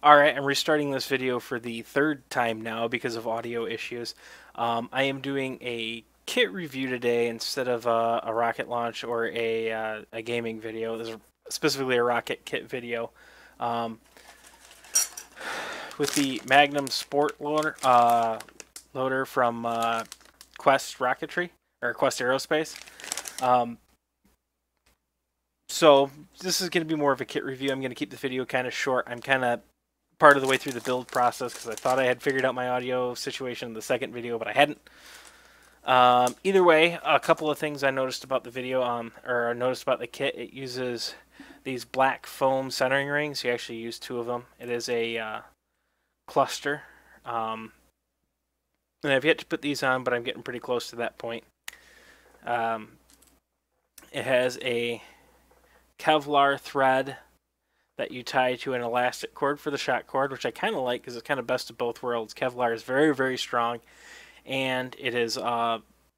Alright, I'm restarting this video for the third time now because of audio issues. I am doing a kit review today instead of a rocket launch or a gaming video. This is specifically a rocket kit video. With the Magnum Sport loader from Quest Rocketry, or Quest Aerospace. So this is going to be more of a kit review. I'm going to keep the video kind of short. I'm kind of part of the way through the build process because I thought I had figured out my audio situation in the second video, but I hadn't. Either way, a couple of things I noticed about the video, or noticed about the kit. It uses these black foam centering rings. You actually use two of them. It is a cluster. And I've yet to put these on, but I'm getting pretty close to that point. It has a Kevlar thread that you tie to an elastic cord for the shot cord, which I kind of like because it's kind of best of both worlds. Kevlar is very, very strong, and it is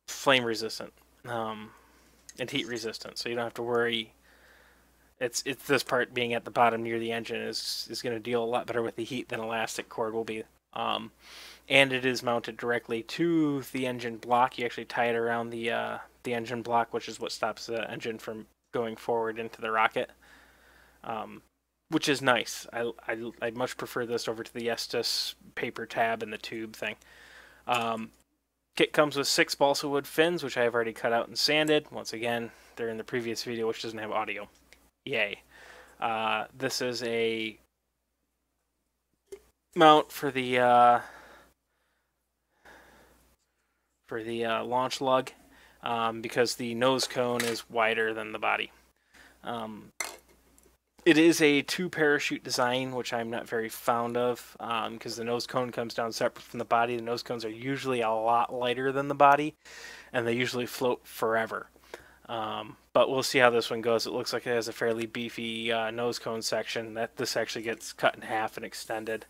flame resistant and heat resistant, so you don't have to worry. It's this part being at the bottom near the engine is going to deal a lot better with the heat than elastic cord will be. And it is mounted directly to the engine block. You actually tie it around the engine block, which is what stops the engine from going forward into the rocket. Which is nice. I much prefer this over to the Estes paper tab and the tube thing. Kit comes with 6 balsa wood fins, which I have already cut out and sanded. Once again, they're in the previous video, which doesn't have audio. Yay. This is a mount for the launch lug, because the nose cone is wider than the body. It is a 2-parachute design, which I'm not very fond of, because the nose cone comes down separate from the body. The nose cones are usually a lot lighter than the body, and they usually float forever. But we'll see how this one goes. It looks like it has a fairly beefy nose cone section. This actually gets cut in half and extended.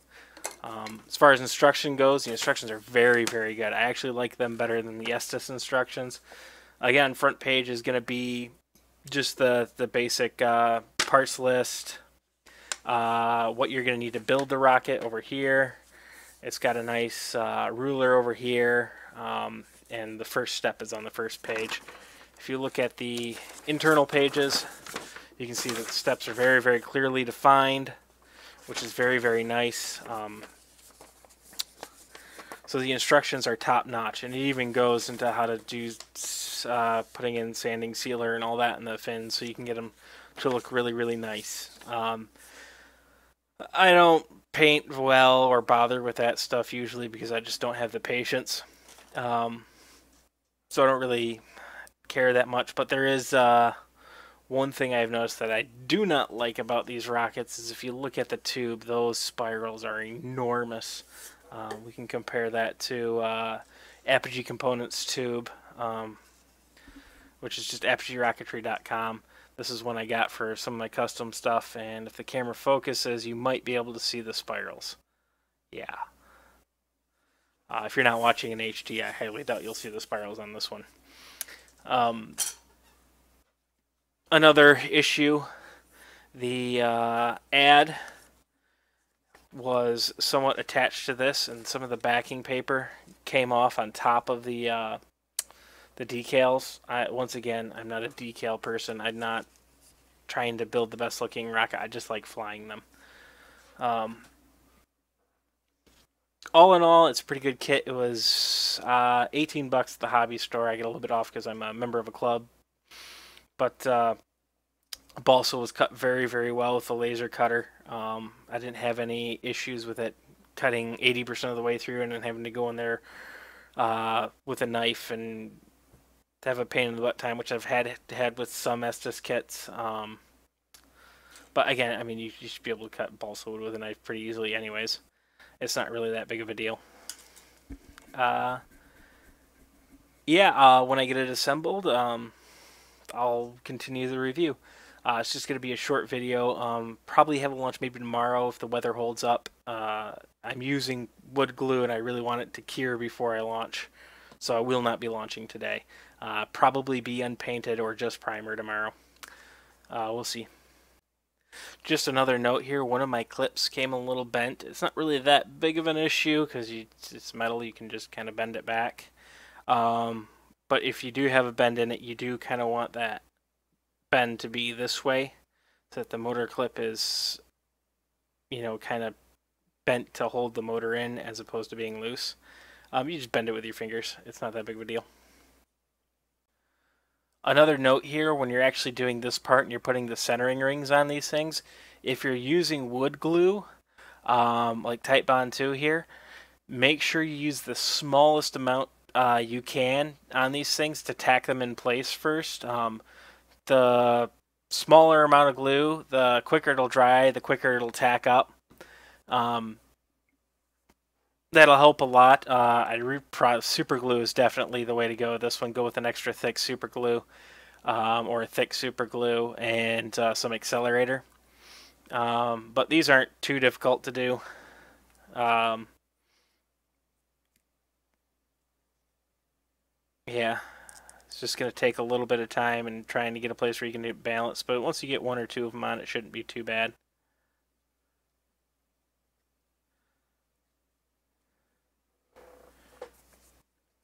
As far as instruction goes, the instructions are very, very good. I actually like them better than the Estes instructions. Again, front page is going to be just the basic parts list, what you're going to need to build the rocket over here. It's got a nice ruler over here, and the first step is on the first page. If you look at the internal pages, you can see that the steps are very, very clearly defined, which is very, very nice. So the instructions are top-notch, and it even goes into how to do putting in sanding sealer and all that in the fins, so you can get them to look really, really nice. I don't paint well or bother with that stuff usually because I just don't have the patience. So I don't really care that much, but there is one thing I've noticed that I do not like about these rockets is if you look at the tube, those spirals are enormous. We can compare that to Apogee Components tube, which is just apogeerocketry.com. This is one I got for some of my custom stuff, and if the camera focuses, you might be able to see the spirals. Yeah. If you're not watching in HD, I highly doubt you'll see the spirals on this one. Another issue, the ad was somewhat attached to this, and some of the backing paper came off on top of the decals. Once again, I'm not a decal person. I'm not trying to build the best looking rocket. I just like flying them. All in all, it's a pretty good kit. It was 18 bucks at the hobby store. I get a little bit off because I'm a member of a club. But balsa was cut very, very well with the laser cutter. I didn't have any issues with it cutting 80% of the way through and then having to go in there with a knife and have a pain in the butt time, which I've had with some Estes kits. But again, I mean, you should be able to cut balsa wood with a knife pretty easily anyways. It's not really that big of a deal. Yeah, when I get it assembled, I'll continue the review. It's just going to be a short video. Probably have a launch maybe tomorrow if the weather holds up. I'm using wood glue and I really want it to cure before I launch. So I will not be launching today. Probably be unpainted or just primer tomorrow. We'll see. Just another note here, one of my clips came a little bent. It's not really that big of an issue because it's metal, you can just kind of bend it back. Um, but if you do have a bend in it, you do kind of want that bend to be this way so that the motor clip is, you know, kind of bent to hold the motor in as opposed to being loose. You just bend it with your fingers. It's not that big of a deal. Another note here, when you're actually doing this part and you're putting the centering rings on these things, if you're using wood glue, like Titebond 2 here, make sure you use the smallest amount you can on these things to tack them in place first. The smaller amount of glue, the quicker it'll dry, the quicker it'll tack up. That'll help a lot. Super glue is definitely the way to go. This one, go with an extra thick super glue, or a thick super glue and some accelerator. But these aren't too difficult to do. Yeah, it's just going to take a little bit of time and trying to get a place where you can do balance. But once you get one or two of them on, it shouldn't be too bad.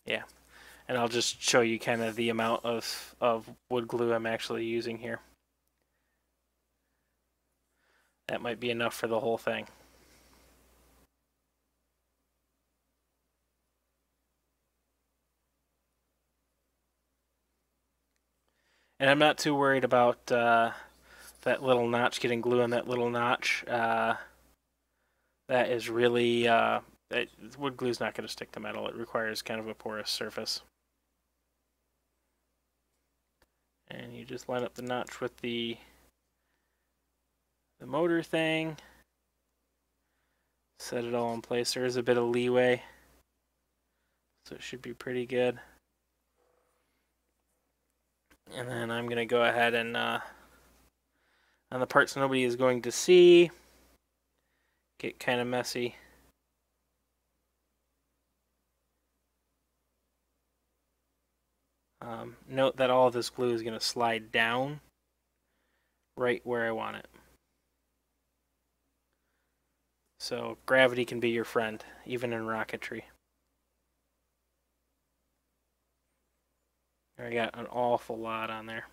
Yeah, and I'll just show you kind of the amount of wood glue I'm actually using here. That might be enough for the whole thing. And I'm not too worried about that little notch, getting glue on that little notch. That is really, wood glue is not going to stick to metal. It requires kind of a porous surface. And you just line up the notch with the motor thing. Set it all in place. There is a bit of leeway, so it should be pretty good. And then I'm going to go ahead and, on the parts nobody is going to see, get kind of messy. Note that all of this glue is going to slide down right where I want it. So gravity can be your friend, even in rocketry. I got an awful lot on there.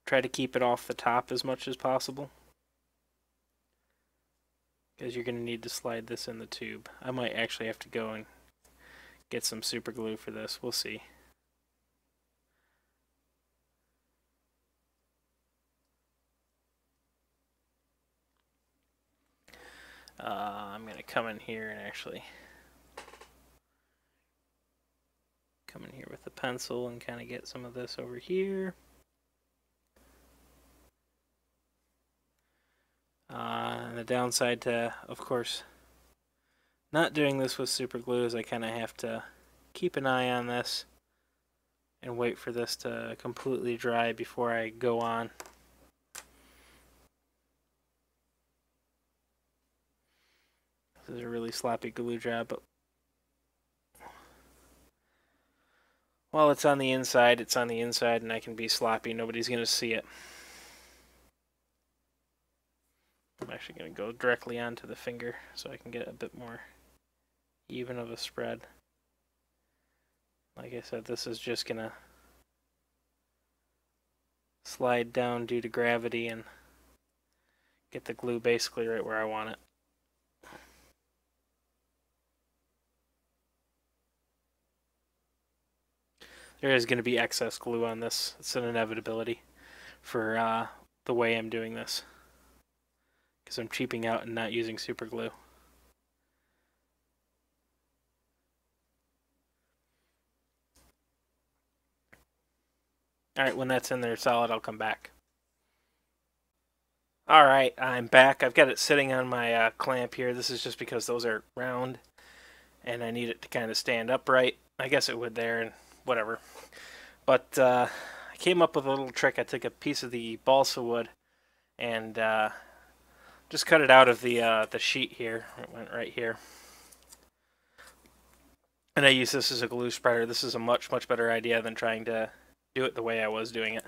Try to keep it off the top as much as possible, because you're going to need to slide this in the tube. I might actually have to go and get some super glue for this. We'll see. I'm going to come in here and actually come in here with the pencil and kind of get some of this over here. And the downside to, of course, not doing this with super glue is I kind of have to keep an eye on this and wait for this to completely dry before I go on. This is a really sloppy glue job, but while it's on the inside, and I can be sloppy. Nobody's going to see it. I'm actually going to go directly onto the finger so I can get a bit more even of a spread. Like I said, this is just going to slide down due to gravity and get the glue basically right where I want it. There is going to be excess glue on this. It's an inevitability for the way I'm doing this, because I'm cheaping out and not using super glue. Alright, when that's in there solid, I'll come back. Alright, I'm back. I've got it sitting on my clamp here. This is just because those are round, and I need it to kind of stand upright. I guess it would there, and whatever. But I came up with a little trick. I took a piece of the balsa wood and just cut it out of the sheet here. It went right here. And I use this as a glue spreader. This is a much, much better idea than trying to do it the way I was doing it.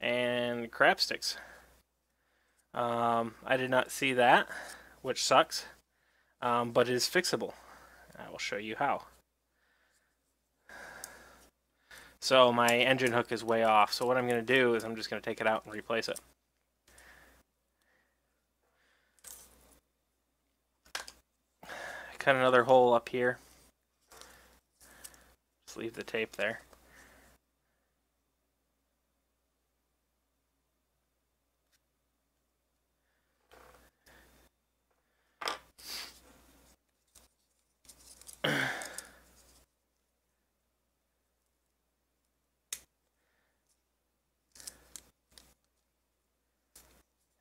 And crab sticks. I did not see that, which sucks, but it is fixable. I will show you how. So my engine hook is way off, so what I'm going to do is I'm just going to take it out and replace it. Cut another hole up here. Just leave the tape there.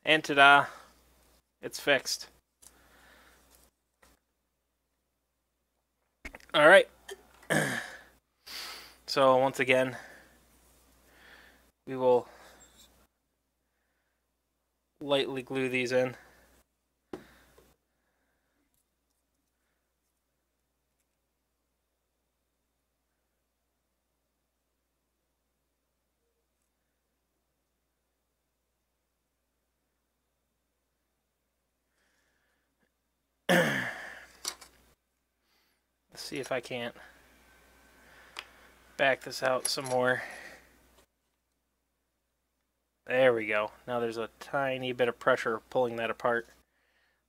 And ta-da! It's fixed. Alright. So once again, we will lightly glue these in. Let's see if I can't back this out some more. There we go. Now there's a tiny bit of pressure pulling that apart,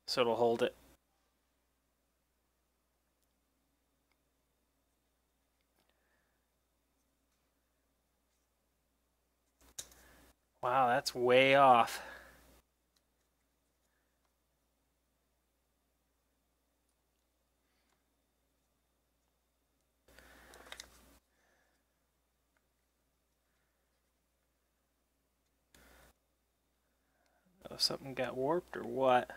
so it'll hold it. Wow, that's way off. Oh, something got warped or what?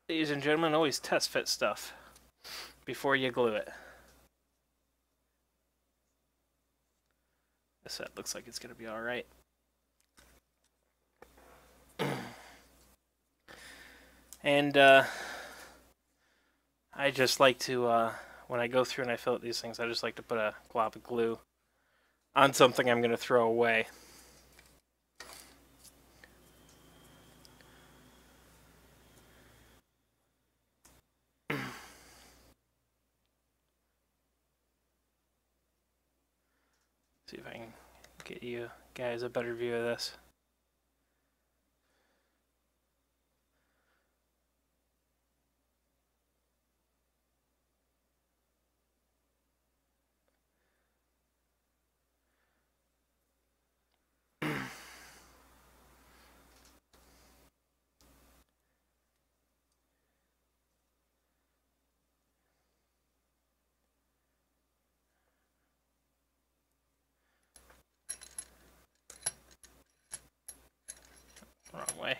Ladies and gentlemen, always test fit stuff before you glue it. This set looks like it's going to be alright. And I just like to, when I go through and I fill out these things, I just like to put a glob of glue on something I'm going to throw away. See if I can get you guys a better view of this. Wrong way.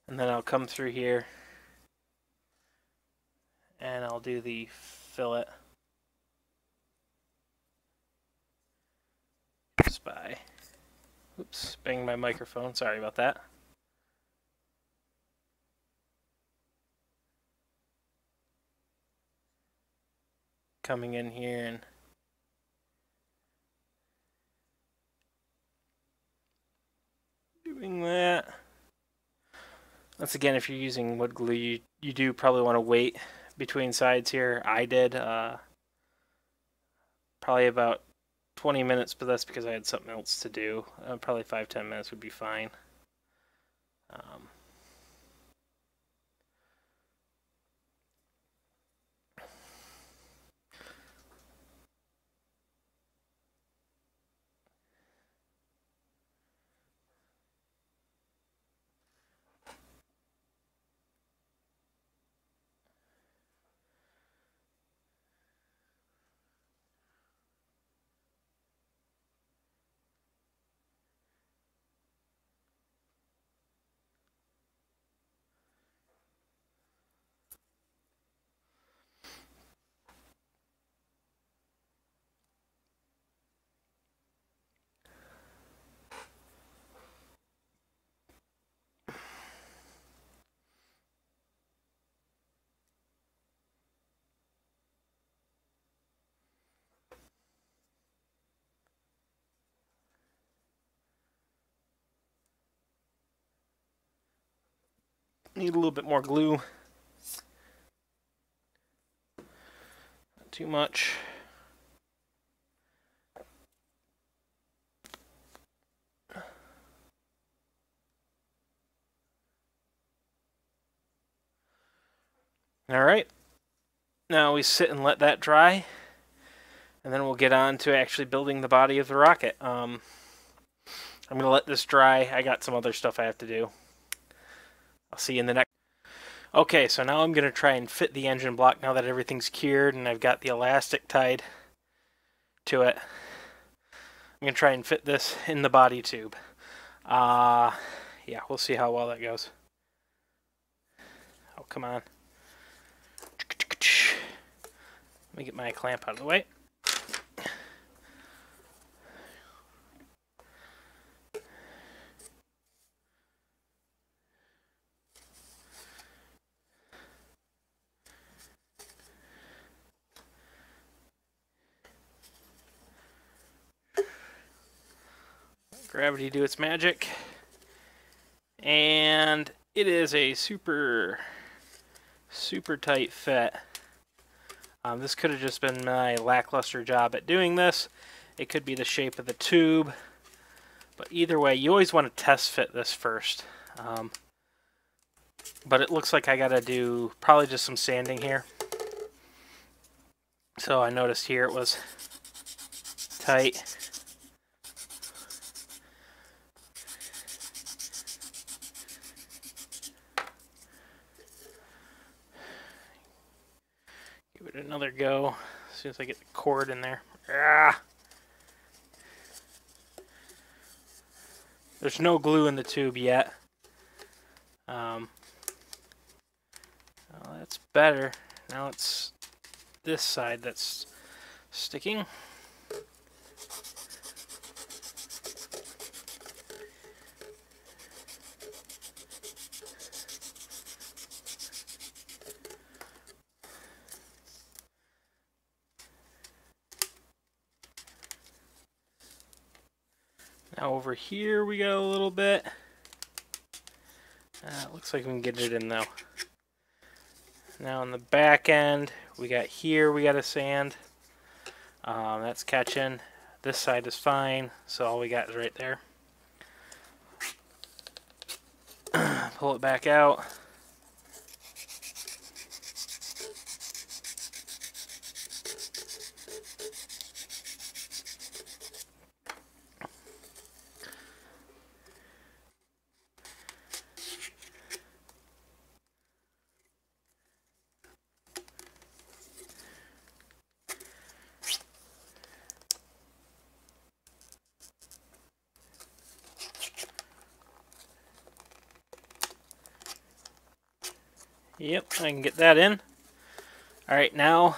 And then I'll come through here and I'll do the fillet. Spy. Oops, banged my microphone. Sorry about that. Coming in here and doing that. Once again, if you're using wood glue, you do probably want to wait between sides here. I did probably about 20 minutes, but that's because I had something else to do. Probably 5-10 minutes would be fine. Need a little bit more glue. Not too much. Alright, now we sit and let that dry, and then we'll get on to actually building the body of the rocket. I'm going to let this dry. I got some other stuff I have to do. I'll see you in the next. Okay, so now I'm going to try and fit the engine block now that everything's cured and I've got the elastic tied to it. I'm going to try and fit this in the body tube. Yeah, we'll see how well that goes. Oh, come on. Let me get my clamp out of the way. Gravity do its magic. And it is a super tight fit. This could have just been my lackluster job at doing this. It could be the shape of the tube. But either way, you always want to test fit this first. But it looks like I got to do probably just some sanding here. So I noticed here it was tight. Give it another go as soon as I get the cord in there. Ah! There's no glue in the tube yet. Oh, that's better. Now it's this side that's sticking. Now over here we got a little bit. Looks like we can get it in though. Now on the back end, we got here, we got a sand. That's catching. This side is fine, so all we got is right there. Pull it back out. Yep, I can get that in. Alright, now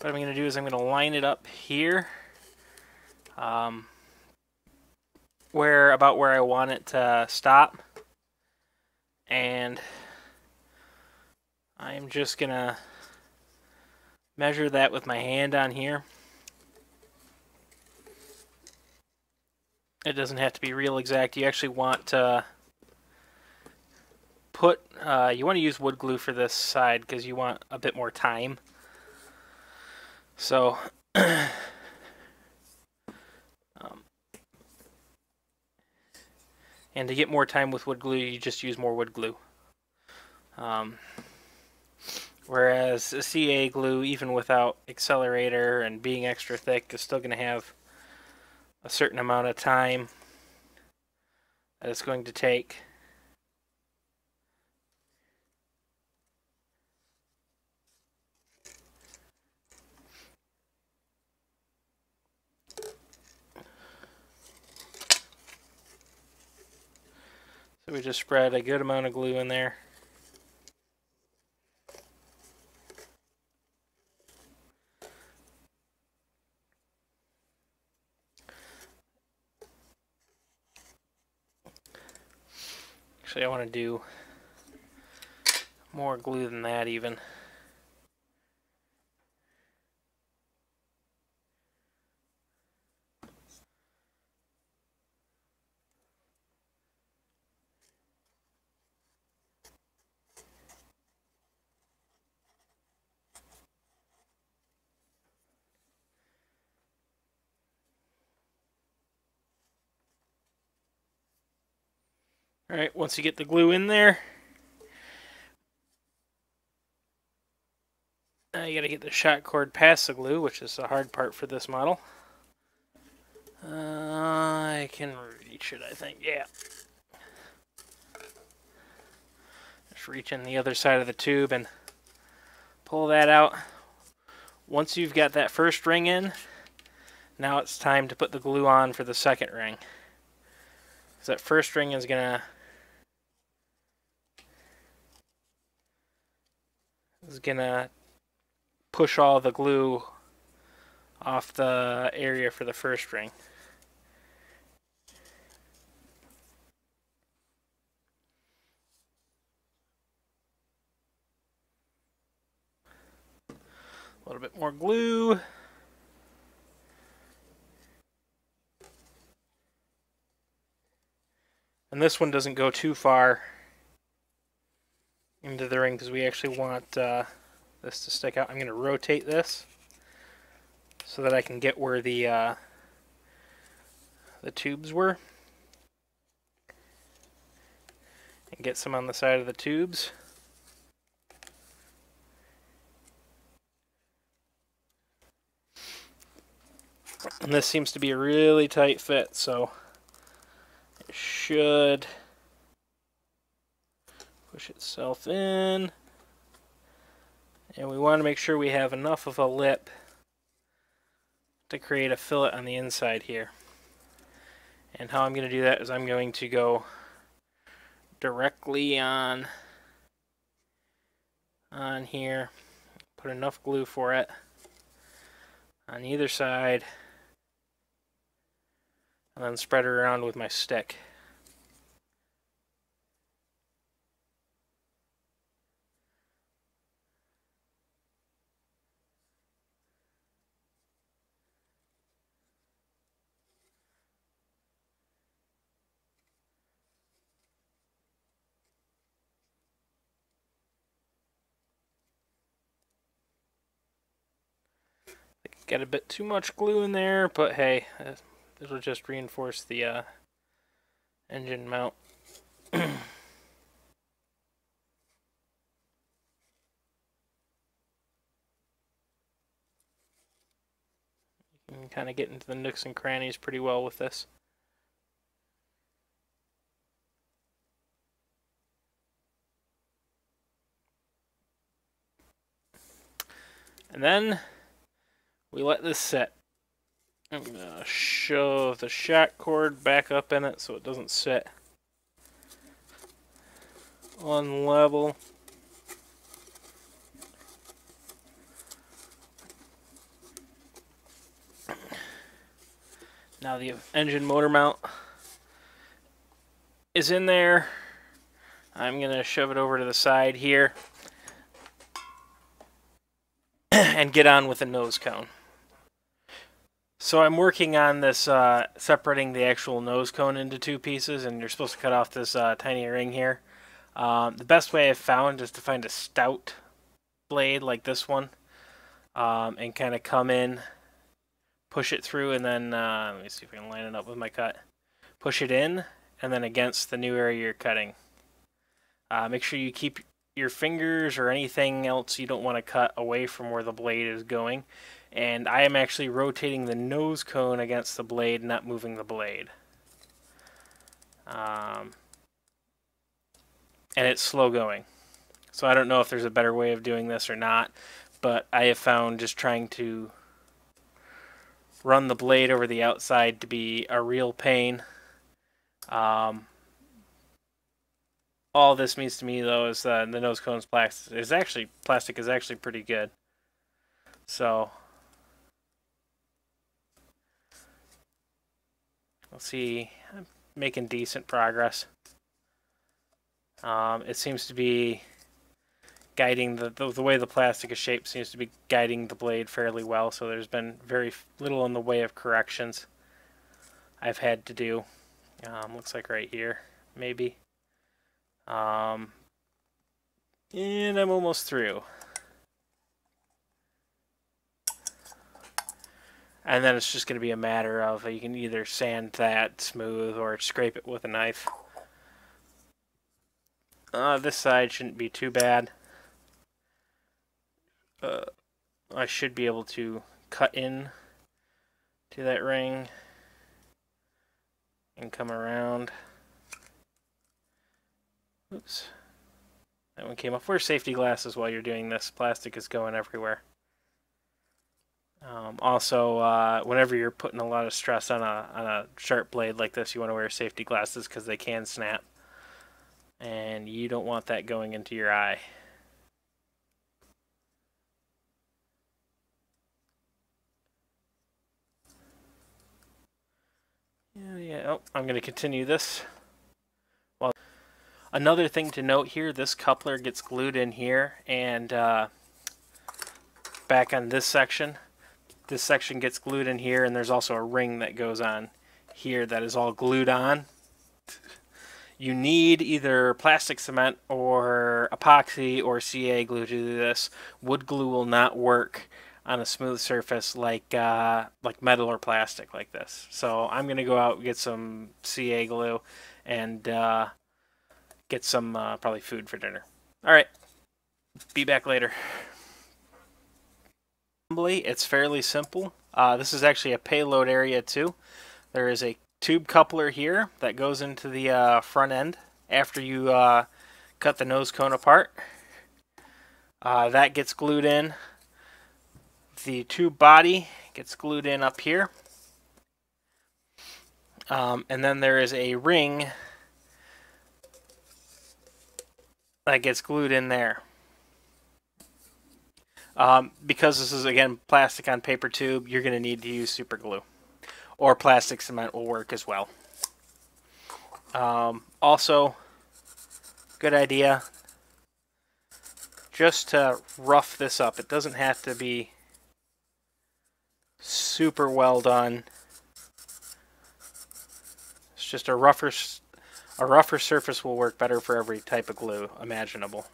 what I'm going to do is I'm going to line it up here. About where I want it to stop. And I'm just going to measure that with my hand on here. It doesn't have to be real exact. You actually want to put, you want to use wood glue for this side because you want a bit more time. So, and to get more time with wood glue, you just use more wood glue. Whereas a CA glue, even without accelerator and being extra thick, is still going to have a certain amount of time that it's going to take. So we just spread a good amount of glue in there. Actually, I want to do more glue than that even. Alright, once you get the glue in there, now you gotta get the shot cord past the glue, which is the hard part for this model. I can reach it, I think, yeah. Just reach in the other side of the tube and pull that out. Once you've got that first ring in, now it's time to put the glue on for the second ring. So that first ring is gonna push all the glue off the area for the first ring. A little bit more glue. And this one doesn't go too far into the ring because we actually want this to stick out. I'm going to rotate this so that I can get where the tubes were. And get some on the side of the tubes. And this seems to be a really tight fit, so it should push itself in. And we want to make sure we have enough of a lip to create a fillet on the inside here. And how I'm going to do that is I'm going to go directly on here, put enough glue for it on either side, and then spread it around with my stick. Got a bit too much glue in there, but hey, this will just reinforce the engine mount. You can kind of get into the nooks and crannies pretty well with this. And then we let this sit. I'm going to shove the shot cord back up in it so it doesn't sit on level. Now the engine motor mount is in there. I'm going to shove it over to the side here and get on with the nose cone. So I'm working on this separating the actual nose cone into two pieces, and you're supposed to cut off this tiny ring here. The best way I've found is to find a stout blade like this one and kind of come in, push it through, and then let me see if I can line it up with my cut. Push it in and then against the new area you're cutting. Make sure you keep your fingers or anything else you don't want to cut away from where the blade is going. And I am actually rotating the nose cone against the blade, not moving the blade. And it's slow going. So I don't know if there's a better way of doing this or not, but I have found just trying to run the blade over the outside to be a real pain. All this means to me, though, is the nose cone's plastic is actually pretty good. So let's see, I'm making decent progress. It seems to be guiding the way the plastic is shaped seems to be guiding the blade fairly well. So there's been very little in the way of corrections I've had to do. Looks like right here, maybe. And I'm almost through. And then it's just going to be a matter of you can either sand that smooth or scrape it with a knife. This side shouldn't be too bad. I should be able to cut in to that ring and come around. Oops. That one came off. Wear safety glasses while you're doing this. Plastic is going everywhere. Also, whenever you're putting a lot of stress on a sharp blade like this, you want to wear safety glasses because they can snap. And you don't want that going into your eye. Yeah. Oh, I'm going to continue this. Well, another thing to note here, this coupler gets glued in here, and back on this section gets glued in here, and there's also a ring that goes on here that is all glued on. You need either plastic cement or epoxy or CA glue to do this. Wood glue will not work on a smooth surface like metal or plastic like this. So I'm going to go out and get some CA glue and get some probably food for dinner. All right, be back later. It's fairly simple. This is actually a payload area too. There is a tube coupler here that goes into the front end after you cut the nose cone apart. That gets glued in. The tube body gets glued in up here. And then there is a ring that gets glued in there. Because this is, again, plastic on paper tube, you're going to need to use super glue. Or plastic cement will work as well. Also, good idea, just to rough this up. It doesn't have to be super well done. It's just a rougher surface will work better for every type of glue imaginable.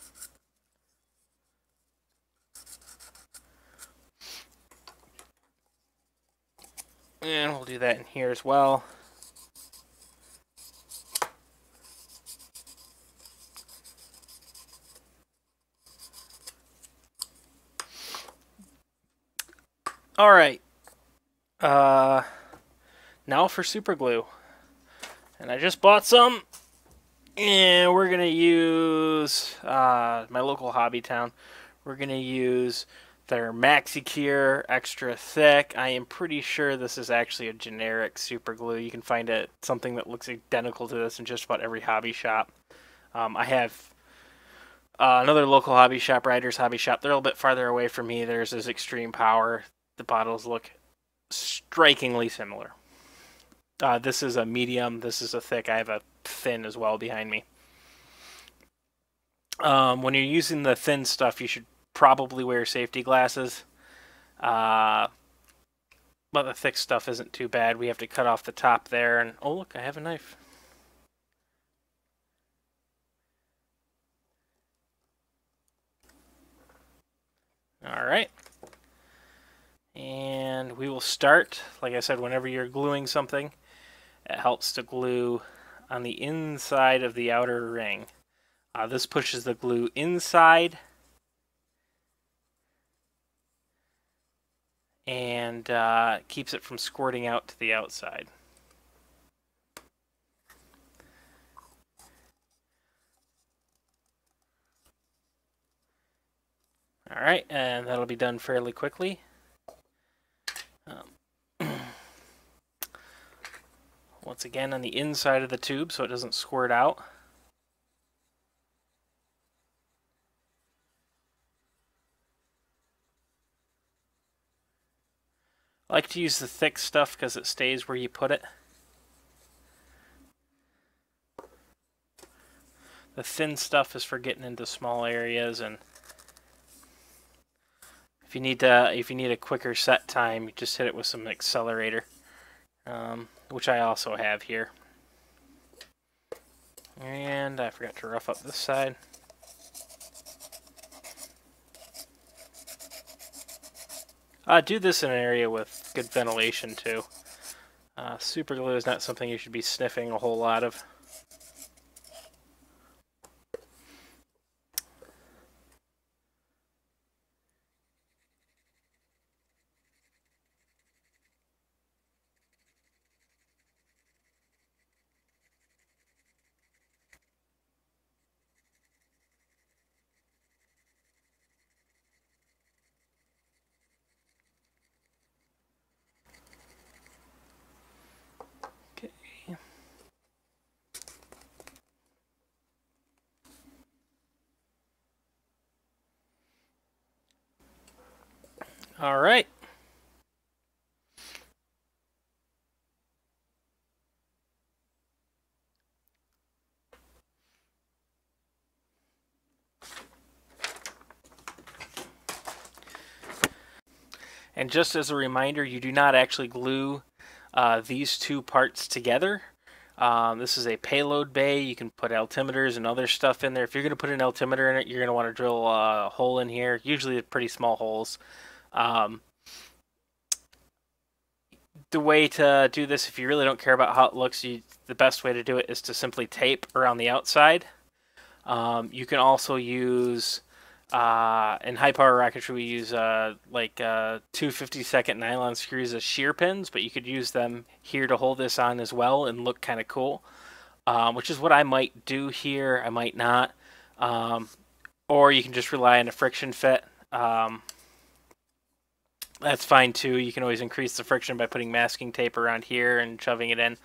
And we'll do that in here as well. All right. Now for super glue. And I just bought some. And we're going to use my local hobby town. We're going to use their MaxiCure Extra Thick. I am pretty sure this is actually a generic super glue. You can find something that looks identical to this in just about every hobby shop. I have another local hobby shop, Ryder's Hobby Shop. They're a little bit farther away from me. Theirs is Extreme Power. The bottles look strikingly similar. This is a medium. This is a thick. I have a thin as well behind me. When you're using the thin stuff, you should probably wear safety glasses. But the thick stuff isn't too bad. We have to cut off the top there. And oh, look, I have a knife. All right. And we will start, like I said, whenever you're gluing something, it helps to glue on the inside of the outer ring. This pushes the glue inside and keeps it from squirting out to the outside. All right, and that'll be done fairly quickly. Once again, on the inside of the tube so it doesn't squirt out. I like to use the thick stuff because it stays where you put it. The thin stuff is for getting into small areas, and if you need a quicker set time, you just hit it with some accelerator, which I also have here. And I forgot to rough up this side. Do this in an area with good ventilation too. Super glue is not something you should be sniffing a whole lot of. All right. And just as a reminder, you do not actually glue these two parts together. This is a payload bay. You can put altimeters and other stuff in there. If you're going to put an altimeter in it, you're going to want to drill a hole in here, usually pretty small holes. The way to do this, if you really don't care about how it looks, the best way to do it is to simply tape around the outside. You can also use, in high power rocketry, we use like 250-second nylon screws as shear pins, but you could use them here to hold this on as well and look kind of cool, which is what I might do here. I might not. Or you can just rely on a friction fit. That's fine too. You can always increase the friction by putting masking tape around here and shoving it in.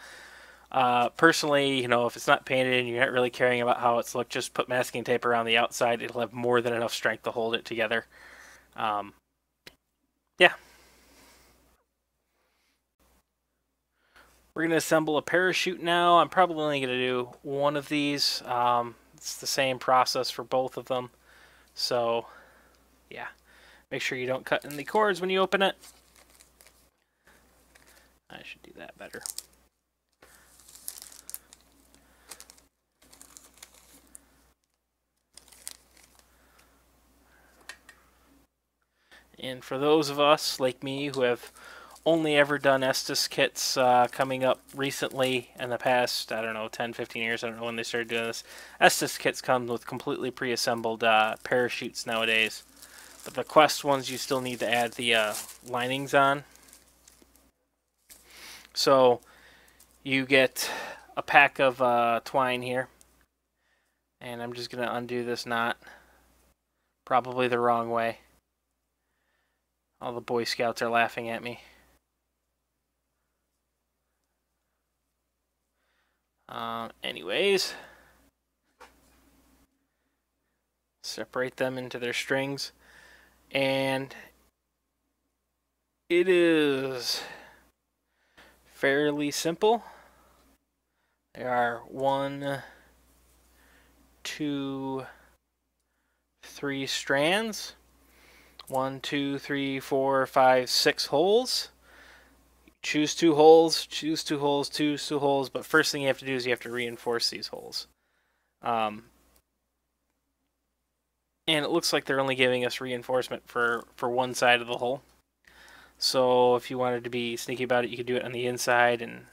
Personally, if it's not painted and you're not really caring about how it's looked, just put masking tape around the outside. It'll have more than enough strength to hold it together. Yeah. We're going to assemble a parachute now. I'm probably only going to do one of these. It's the same process for both of them. So, yeah. Make sure you don't cut in the cords when you open it. I should do that better. And for those of us like me who have only ever done Estes kits coming up recently in the past, I don't know, 10, 15 years, I don't know when they started doing this, Estes kits come with completely pre-assembled parachutes nowadays. But the Quest ones, you still need to add the linings on. So you get a pack of twine here. And I'm just going to undo this knot. Probably the wrong way. All the Boy Scouts are laughing at me. Anyways. Separate them into their strings. And it is fairly simple. There are 1, 2, 3 strands. 1, 2, 3, 4, 5, 6 holes. Choose 2 holes, choose 2 holes, choose 2 holes, but first thing you have to do is you have to reinforce these holes. And it looks like they're only giving us reinforcement for one side of the hole. So if you wanted to be sneaky about it, you could do it on the inside and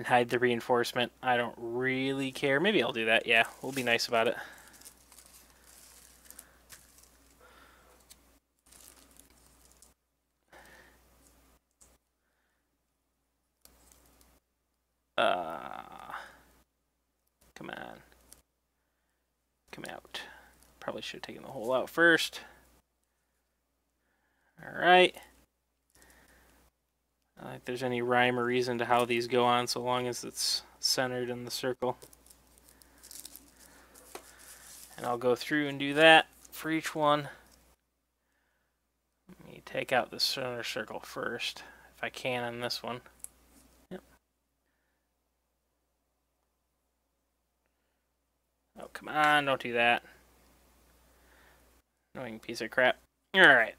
hide the reinforcement. I don't really care. Maybe I'll do that. Yeah, we'll be nice about it. Come on. Come out. Probably should have taken the hole out first. Alright. I don't think there's any rhyme or reason to how these go on so long as it's centered in the circle. And I'll go through and do that for each one. Let me take out the center circle first, if I can on this one. Yep. Oh, come on, don't do that. Annoying piece of crap. Alright.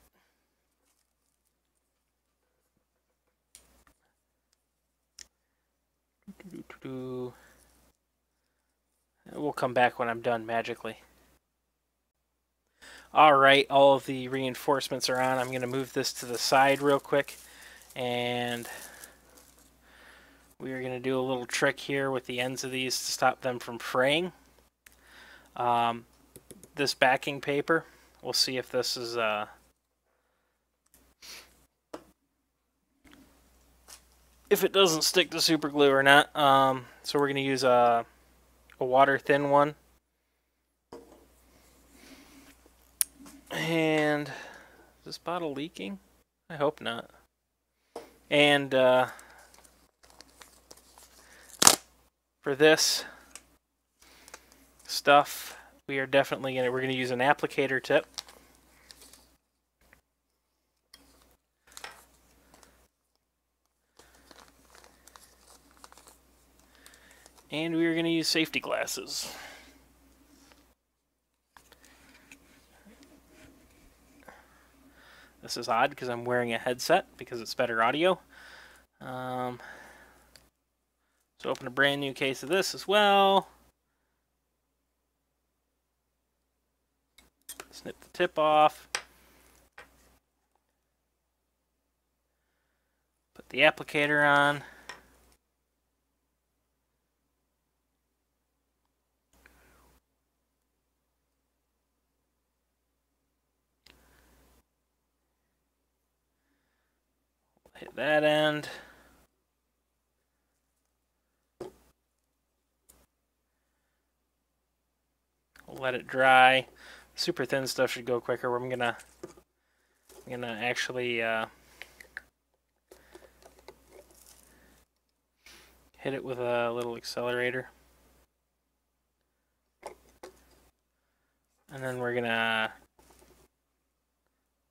We'll come back when I'm done magically. Alright, all of the reinforcements are on. I'm going to move this to the side real quick. And we are going to do a little trick here with the ends of these to stop them from fraying. This backing paper, we'll see if this is if it doesn't stick to super glue or not. So we're going to use a water thin one. And is this bottle leaking? I hope not. And for this stuff, we're gonna use an applicator tip. And we are going to use safety glasses. This is odd because I'm wearing a headset because it's better audio. So open a brand new case of this as well. Snip the tip off. Put the applicator on. Hit that end. Let it dry. Super thin stuff should go quicker. I'm gonna actually hit it with a little accelerator, and then we're gonna,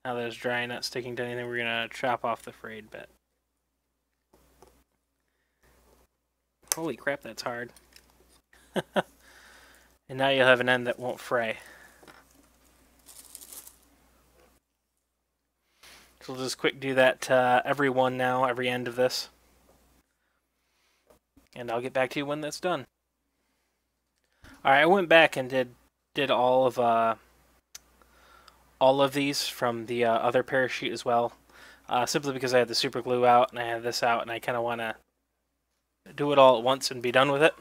now that it's dry and not sticking to anything, we're gonna chop off the frayed bit. Holy crap, that's hard. And now you'll have an end that won't fray. So we'll just quick do that to every one now, every end of this. And I'll get back to you when that's done. Alright, I went back and did all of these from the other parachute as well. Simply because I had the super glue out and I had this out and I kind of want to do it all at once and be done with it.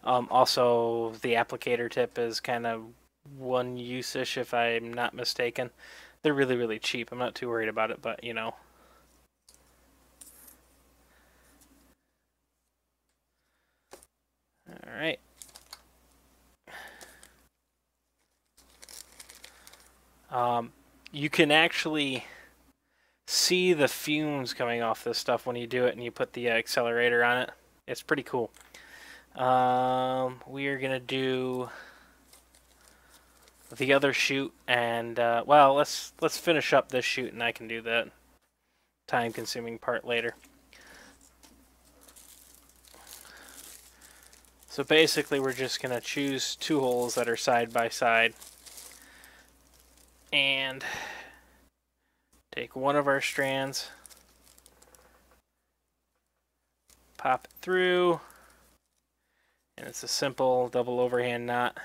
Also, the applicator tip is kind of one use-ish if I'm not mistaken. They're really, really cheap. I'm not too worried about it, but you know. Alright. You can actually see the fumes coming off this stuff when you do it and you put the accelerator on it. It's pretty cool. We are gonna do the other chute, and well, let's finish up this chute, and I can do that time-consuming part later. So basically, we're just gonna choose two holes that are side by side, and take one of our strands, pop it through. And it's a simple double overhand knot.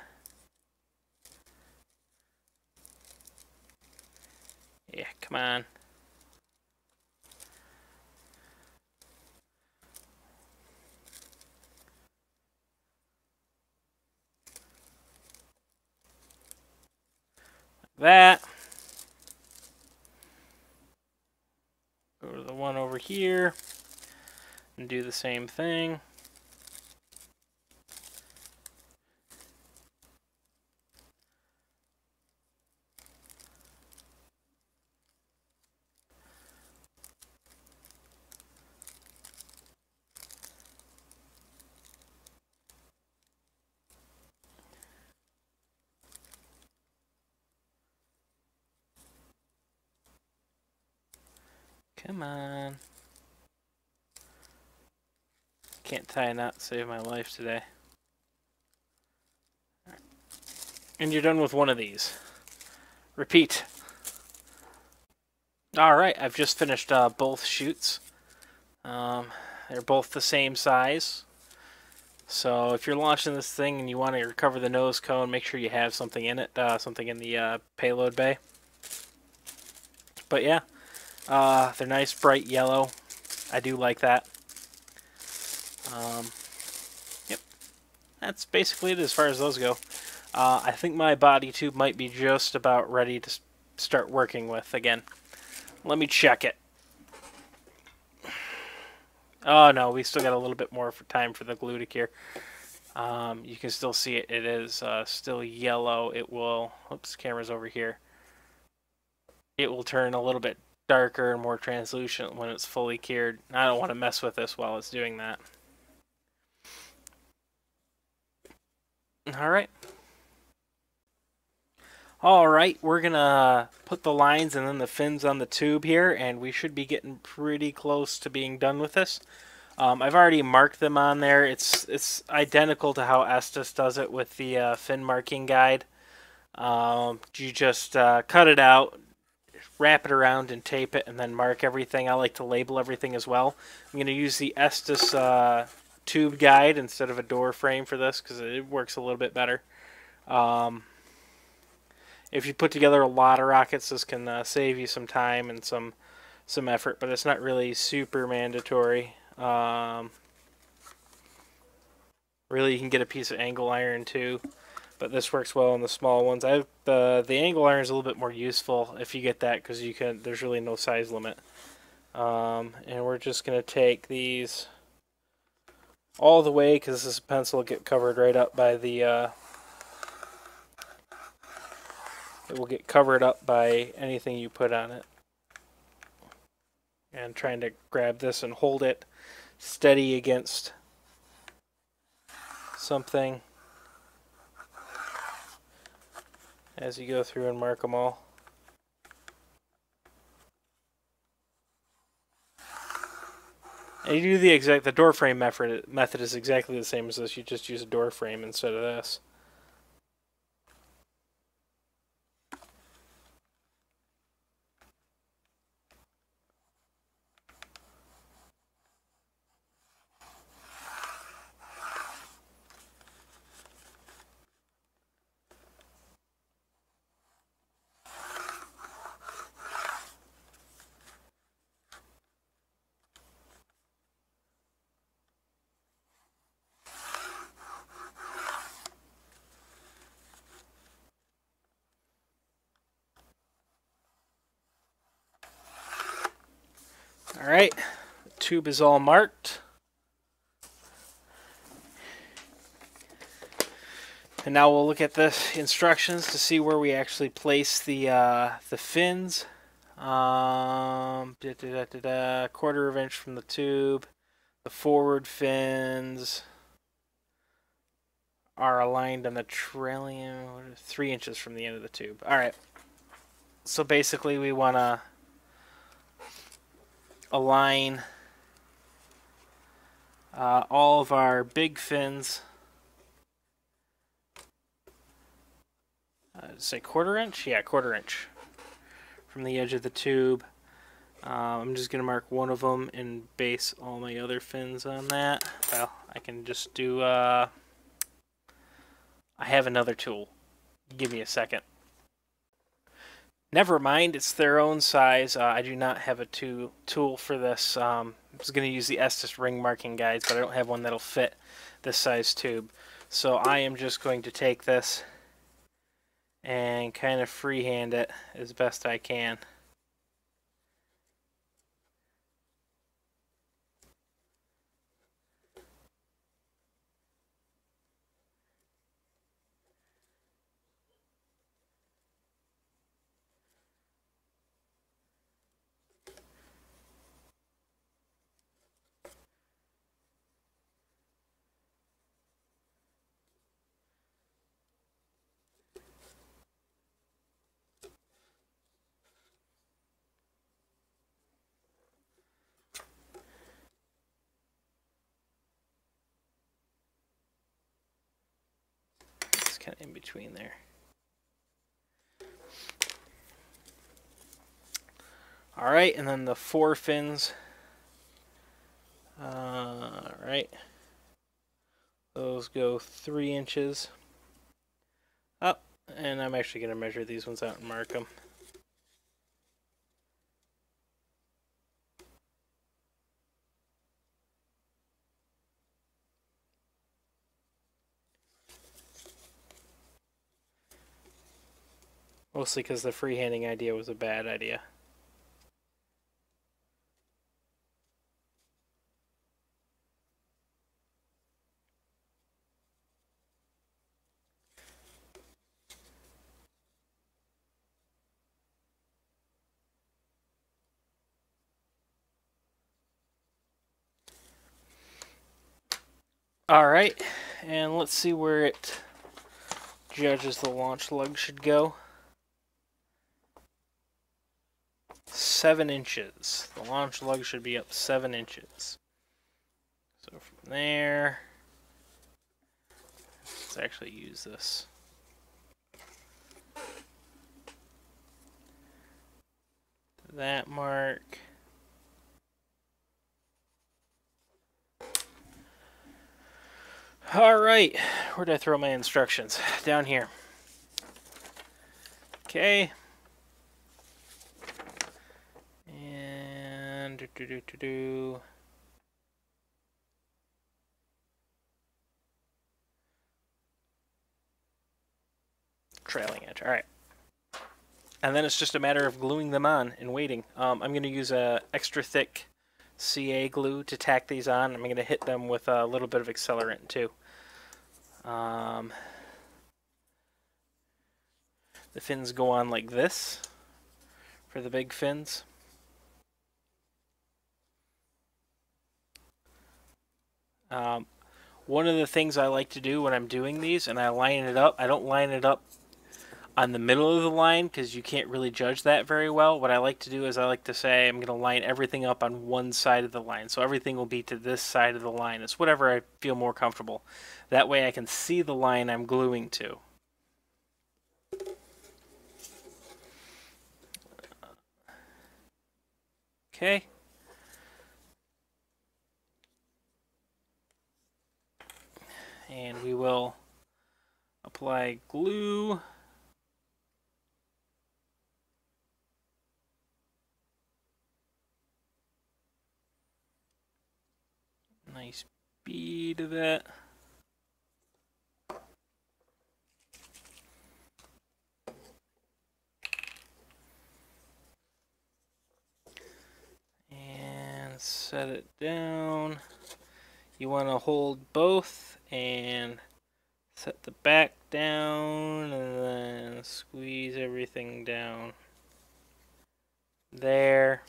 Yeah, come on. Like that. Go to the one over here and do the same thing. Come on. Can't tie a knot to save my life today. And you're done with one of these. Repeat. Alright, I've just finished both chutes. They're both the same size. So if you're launching this thing and you want to recover the nose cone, make sure you have something in it, something in the payload bay. But yeah, they're nice bright yellow. I do like that. Yep, that's basically it as far as those go. I think my body tube might be just about ready to start working with again. Let me check it. Oh no, we still got a little bit more time for the glue to cure. You can still see it. It is still yellow. It will, oops, camera's over here. It will turn a little bit darker and more translucent when it's fully cured. I don't want to mess with this while it's doing that. Alright. Alright, we're gonna put the lines and then the fins on the tube here, and we should be getting pretty close to being done with this. I've already marked them on there. It's identical to how Estes does it with the fin marking guide. You just cut it out, wrap it around, and tape it, and then mark everything. I like to label everything as well. I'm going to use the Estes tube guide instead of a door frame for this because it works a little bit better. If you put together a lot of rockets, this can save you some time and some effort, but it's not really super mandatory. Really, you can get a piece of angle iron too, but this works well on the small ones. The angle iron is a little bit more useful if you get that because there's really no size limit. And we're just gonna take these all the way because this pencil will get covered right up by the. It will get covered up by anything you put on it. And trying to grab this and hold it steady against something as you go through and mark them all. And you do the door frame method is exactly the same as this. You just use a door frame instead of this. Alright, the tube is all marked. And now we'll look at the instructions to see where we actually place the fins. Quarter of inch from the tube. The forward fins are aligned on the trailing 3 inches from the end of the tube. Alright, so basically we want to align all of our big fins. Say quarter inch? Yeah, quarter inch from the edge of the tube. I'm just going to mark one of them and base all my other fins on that. Well, I can just do... I have another tool. Give me a second. Never mind, it's their own size. I do not have a tool for this. I was going to use the Estes ring marking guides, but I don't have one that'll fit this size tube. So I am just going to take this and kind of freehand it as best I can. Kind of in between there. Alright, and then the fore fins. Alright. Those go 3 inches up, and I'm actually going to measure these ones out and mark them. Mostly because the freehanding idea was a bad idea. Alright, and let's see where it judges the launch lug should go. 7 inches. The launch lug should be up 7 inches. So from there, let's actually use this. That mark. All right, where did I throw my instructions? Down here. Okay. And trailing edge. All right. And then it's just a matter of gluing them on and waiting. I'm going to use a extra thick CA glue to tack these on. I'm going to hit them with a little bit of accelerant too. The fins go on like this for the big fins. One of the things I like to do when I'm doing these and I line it up, I don't line it up on the middle of the line because you can't really judge that very well. What I like to do is I like to say I'm going to line everything up on one side of the line. So everything will be to this side of the line. It's whatever I feel more comfortable. That way I can see the line I'm gluing to. Okay. And we will apply glue. Nice bead of it. And set it down. You want to hold both and set the back down and then squeeze everything down there.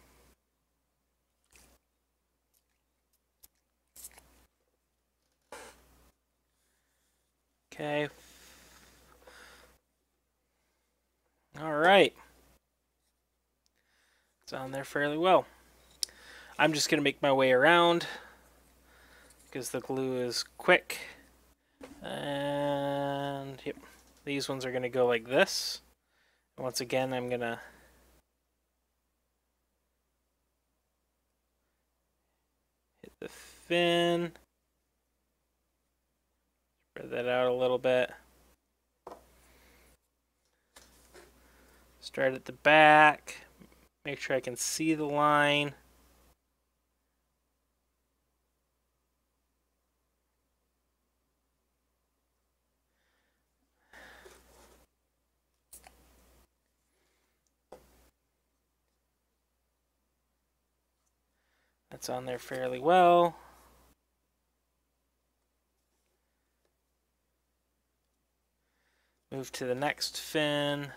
Okay. All right. It's on there fairly well. I'm just going to make my way around because the glue is quick. And yep, these ones are going to go like this. Once again, I'm going to hit the fin. Spread that out a little bit. Start at the back. Make sure I can see the line. That's on there fairly well. Move to the next fin,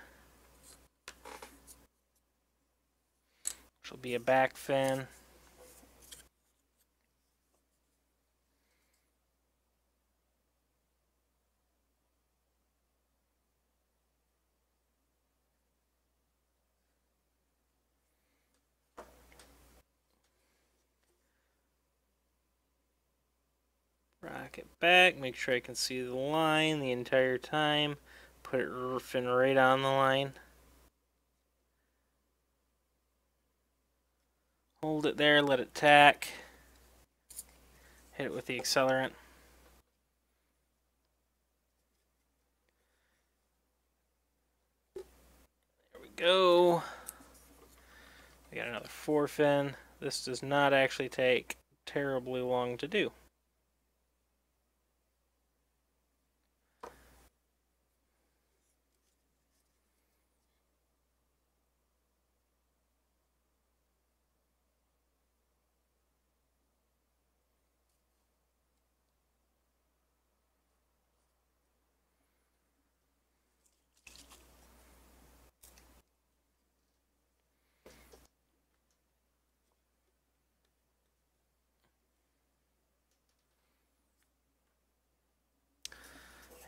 which will be a back fin. Rock it back, make sure I can see the line the entire time. Put it fin right on the line. Hold it there, let it tack. Hit it with the accelerant. There we go. We got another 4-fin. This does not actually take terribly long to do.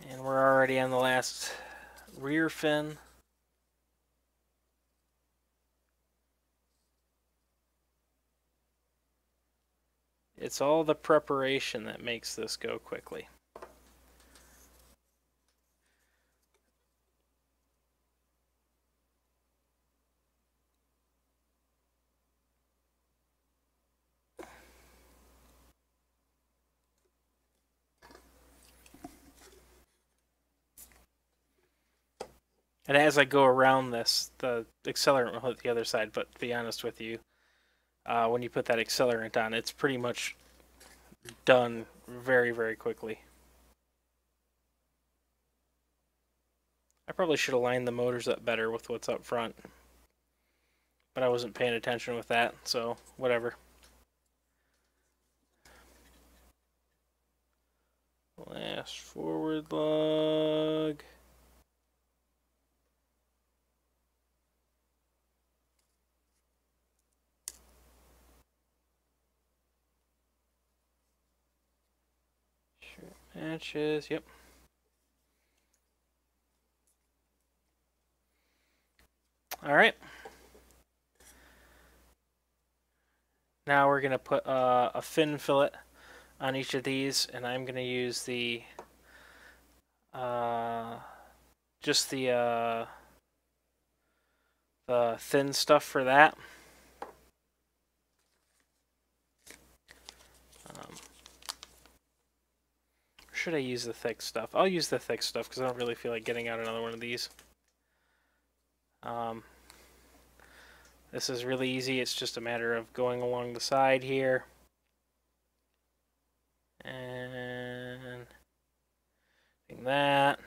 And we're already on the last rear fin. It's all the preparation that makes this go quickly. And as I go around this, the accelerant will hit the other side, but to be honest with you, when you put that accelerant on, it's pretty much done very, very quickly. I probably should have lined the motors up better with what's up front, but I wasn't paying attention with that, so whatever. Last forward lug. Matches, yep. All right. Now we're going to put a fin fillet on each of these, and I'm going to use the just the thin stuff for that. Should I use the thick stuff? I'll use the thick stuff because I don't really feel like getting out another one of these. This is really easy. It's just a matter of going along the side here. And doing that.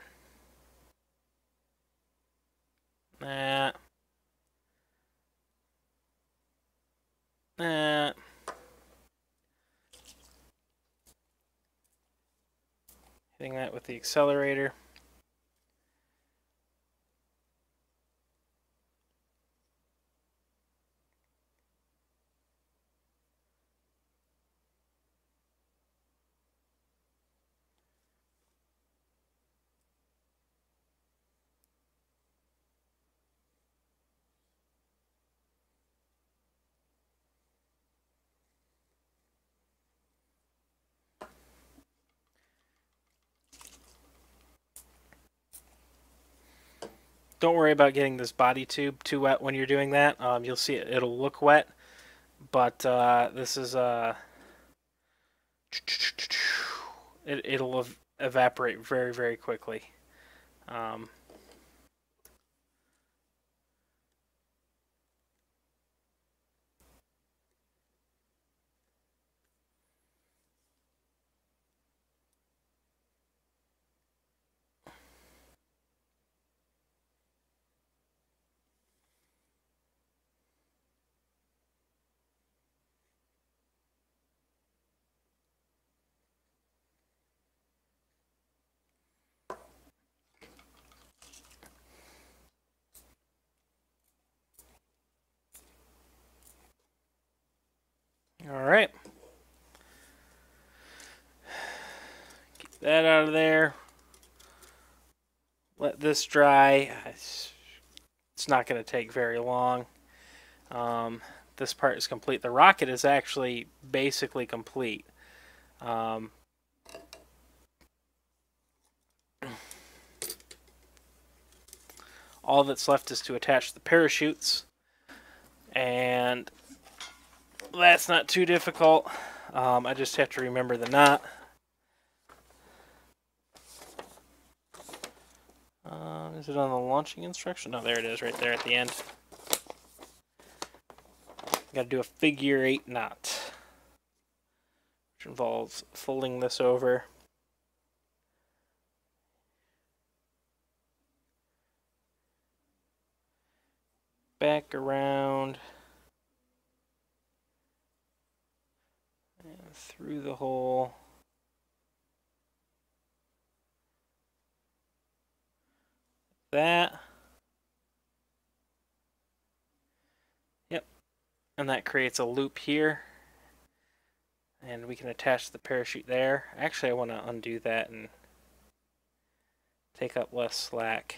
That. That. Hitting that with the accelerator. Don't worry about getting this body tube too wet when you're doing that. You'll see it'll look wet, but this is it'll evaporate very, very quickly. All right. Keep that out of there. Let this dry. It's not going to take very long. This part is complete. The rocket is actually basically complete. All that's left is to attach the parachutes, and that's not too difficult. I just have to remember the knot. Is it on the launching instruction? No, there it is, right there at the end. Got to do a figure 8 knot, which involves folding this over. Back around and through the hole. That. Yep. And that creates a loop here. And we can attach the parachute there. Actually, I want to undo that and take up less slack.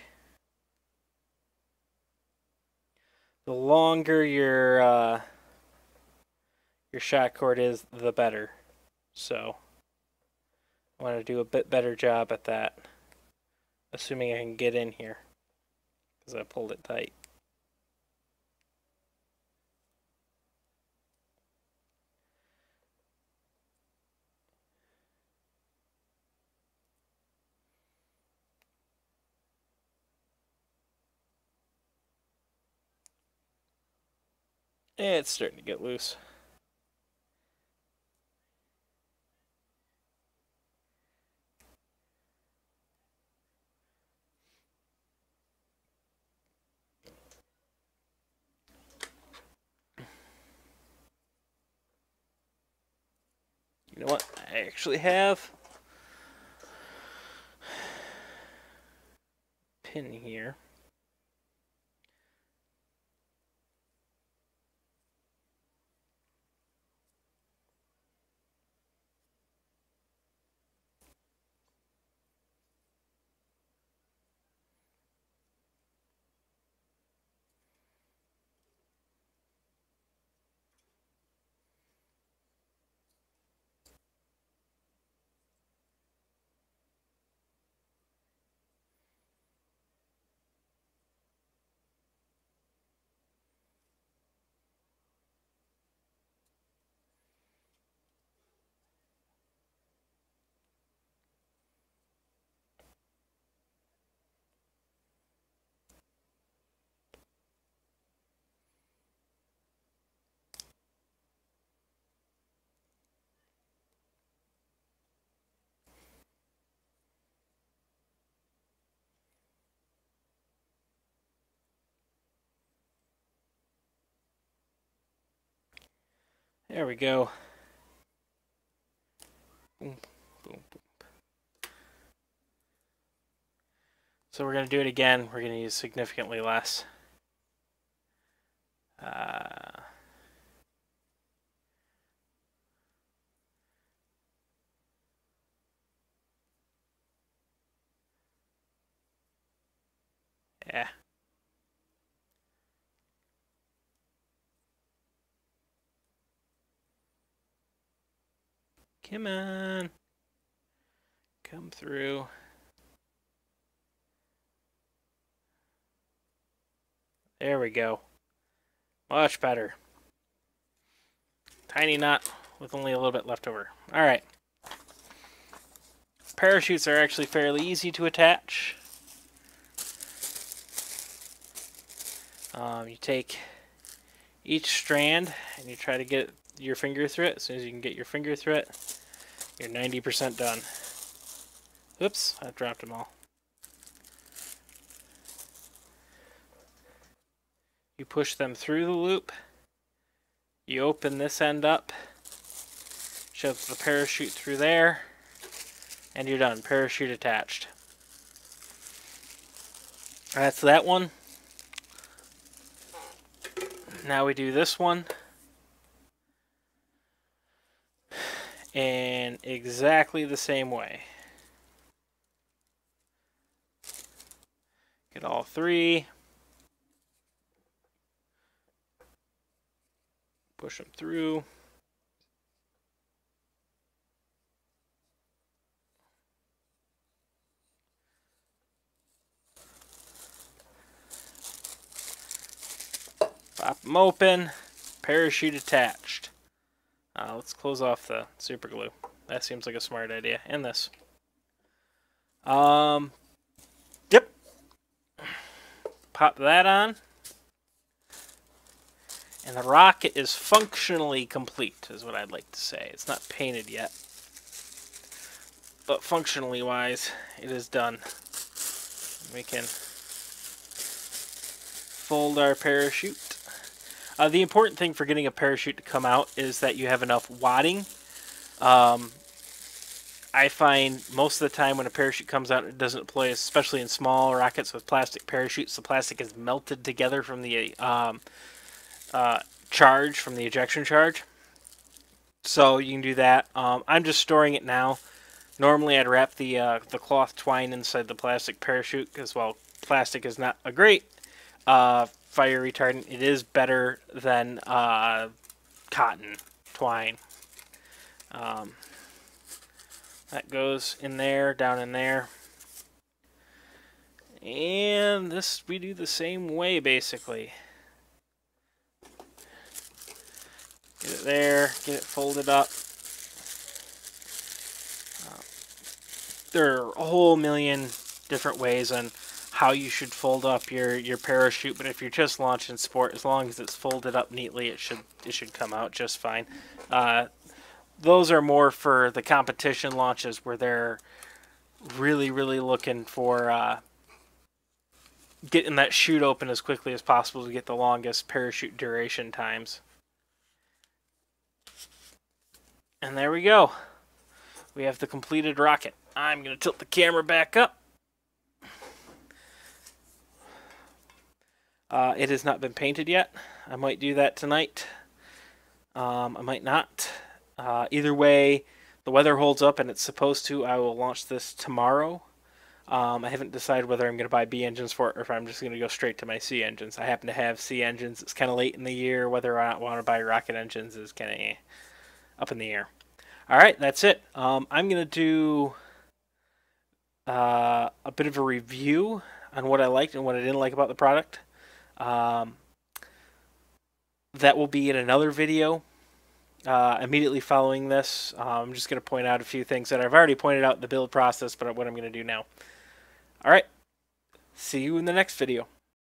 The longer your shot cord is, the better. So I want to do a bit better job at that, assuming I can get in here, because I pulled it tight. It's starting to get loose. You know what? I actually have a pin here. There we go. Boom, boom, boom. So we're going to do it again. We're going to use significantly less. Yeah. Come on. Come through. There we go. Much better. Tiny knot with only a little bit left over. Alright. Parachutes are actually fairly easy to attach. You take each strand and you try to get your finger through it. As soon as you can get your finger through it, you're 90% done. Oops, I dropped them all. You push them through the loop. You open this end up, shove the parachute through there, and you're done. Parachute attached. That's that one. Now we do this one. And exactly the same way. Get all three. Push them through. Pop them open. Parachute attached. Let's close off the super glue. That seems like a smart idea. And this. Yep. Pop that on. And the rocket is functionally complete, is what I'd like to say. It's not painted yet. But functionally wise, it is done. We can fold our parachute. The important thing for getting a parachute to come out is that you have enough wadding. I find most of the time when a parachute comes out, it doesn't deploy, especially in small rockets with plastic parachutes. The plastic is melted together from the charge, from the ejection charge. So you can do that. I'm just storing it now. Normally I'd wrap the cloth twine inside the plastic parachute because, well, plastic is not a great fire retardant. It is better than cotton twine. That goes in there, down in there. And this we do the same way, basically. Get it there, get it folded up. There are a whole million different ways on how you should fold up your parachute, but if you're just launching sport, as long as it's folded up neatly, it should come out just fine. Those are more for the competition launches where they're really looking for getting that chute open as quickly as possible to get the longest parachute duration times. And there we go. We have the completed rocket. I'm going to tilt the camera back up. It has not been painted yet. I might do that tonight. I might not. Either way, the weather holds up and it's supposed to. I will launch this tomorrow. I haven't decided whether I'm going to buy B engines for it or if I'm just going to go straight to my C engines. I happen to have C engines. It's kind of late in the year. Whether or not I want to buy rocket engines is kind of up in the air. All right, that's it. I'm going to do a bit of a review on what I liked and what I didn't like about the product. That will be in another video immediately following this. I'm just going to point out a few things that I've already pointed out in the build process, but what I'm going to do now. All right, see you in the next video.